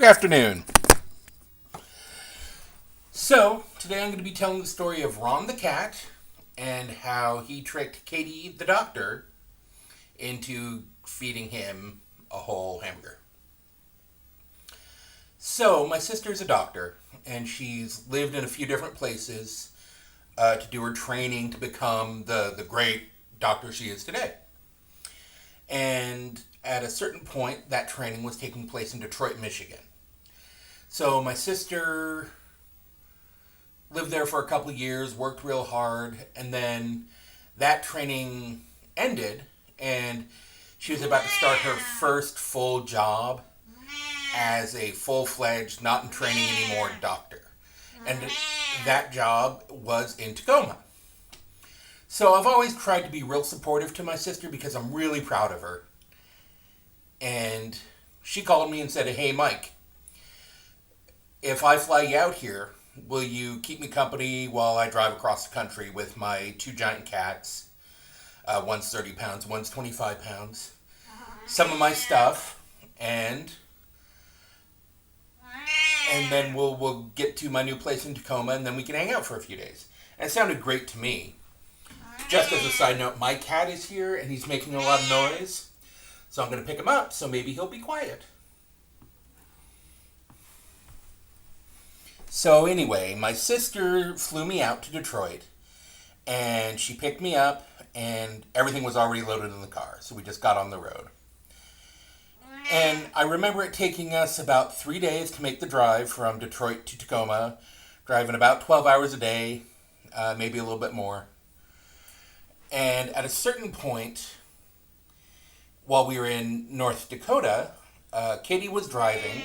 Good afternoon. So, today I'm going to be telling the story of Ron the cat and how he tricked Katy the Doctor into feeding him a whole hamburger. So, my sister's a doctor, and she's lived in a few different places to do her training to become the great doctor she is today. And at a certain point, that training was taking place in Detroit, Michigan. So my sister lived there for a couple of years, worked real hard, and then that training ended, and she was about to start her first full job as a full-fledged, not in training anymore, doctor. And that job was in Tacoma. So I've always tried to be real supportive to my sister because I'm really proud of her. And she called me and said, "Hey, Mike, if I fly you out here, will you keep me company while I drive across the country with my two giant cats? One's 30 pounds, one's 25 pounds. Some of my stuff, and then we'll get to my new place in Tacoma, and then we can hang out for a few days." And it sounded great to me. Just as a side note, my cat is here, and he's making a lot of noise. So I'm going to pick him up, so maybe he'll be quiet. So anyway, my sister flew me out to Detroit, and she picked me up, and everything was already loaded in the car, so we just got on the road. And I remember it taking us about 3 days to make the drive from Detroit to Tacoma, driving about 12 hours a day, maybe a little bit more. And at a certain point, while we were in North Dakota, Katie was driving,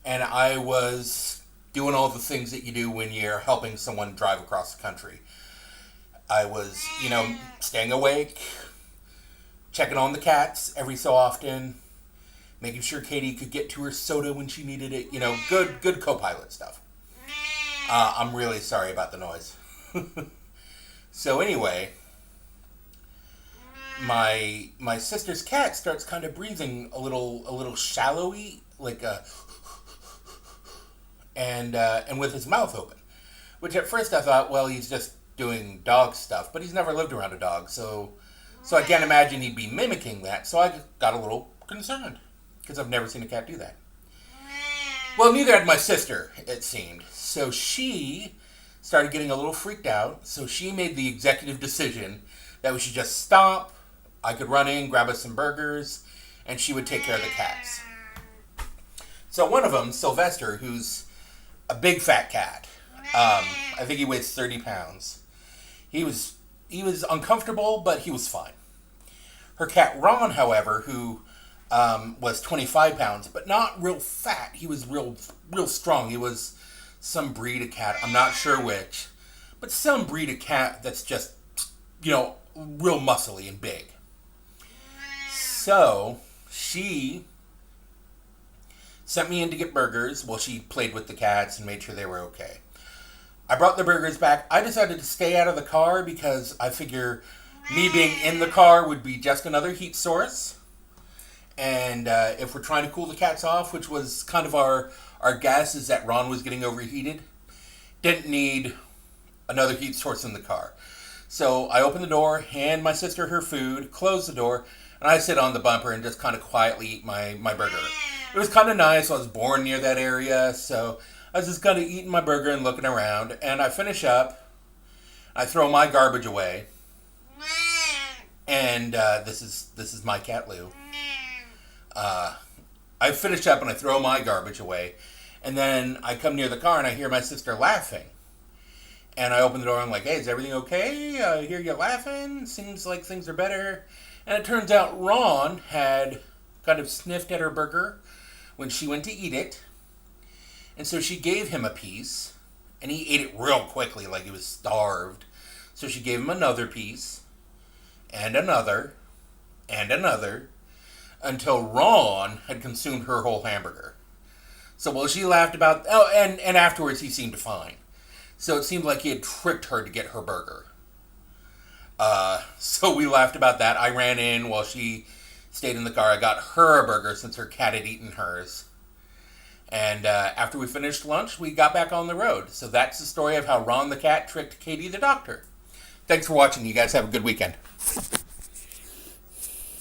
and I was doing all the things that you do when you're helping someone drive across the country. I was, staying awake, checking on the cats every so often, making sure Katie could get to her soda when she needed it, good co-pilot stuff. I'm really sorry about the noise. So anyway, my sister's cat starts kind of breathing a little shallowy, like and with his mouth open. Which at first I thought, well, he's just doing dog stuff, but he's never lived around a dog, so I can't imagine he'd be mimicking that. So I got a little concerned because I've never seen a cat do that. Well, neither had my sister, it seemed. So she started getting a little freaked out. So she made the executive decision that we should just stop. I could run in, grab us some burgers, and she would take care of the cats. So one of them, Sylvester, who's a big fat cat, I think he weighs 30 pounds. He was uncomfortable, but he was fine. Her cat Ron, however, who was 25 pounds, but not real fat. He was real strong. He was some breed of cat. I'm not sure which, but some breed of cat that's just, real muscly and big. So she sent me in to get burgers while she played with the cats and made sure they were okay. I brought the burgers back. I decided to stay out of the car because I figure me being in the car would be just another heat source. And if we're trying to cool the cats off, which was kind of our guess, is that Ron was getting overheated, didn't need another heat source in the car. So I opened the door, hand my sister her food, close the door, and I sit on the bumper and just kind of quietly eat my burger. It was kind of nice. I was born near that area, so I was just kind of eating my burger and looking around. And I finish up. I throw my garbage away. And this is my cat Lou. I finish up and I throw my garbage away. And then I come near the car and I hear my sister laughing. And I open the door and I'm like, "Hey, is everything okay? I hear you laughing. Seems like things are better." And it turns out Ron had kind of sniffed at her burger when she went to eat it. And so she gave him a piece. And he ate it real quickly like he was starved. So she gave him another piece. And another. And another. Until Ron had consumed her whole hamburger. So while she laughed about... Oh, and afterwards he seemed fine. So it seemed like he had tricked her to get her burger. So we laughed about that. I ran in while she stayed in the car. I got her a burger since her cat had eaten hers. And after we finished lunch, we got back on the road. So that's the story of how Ron the cat tricked Katy the Doctor. Thanks for watching. You guys have a good weekend.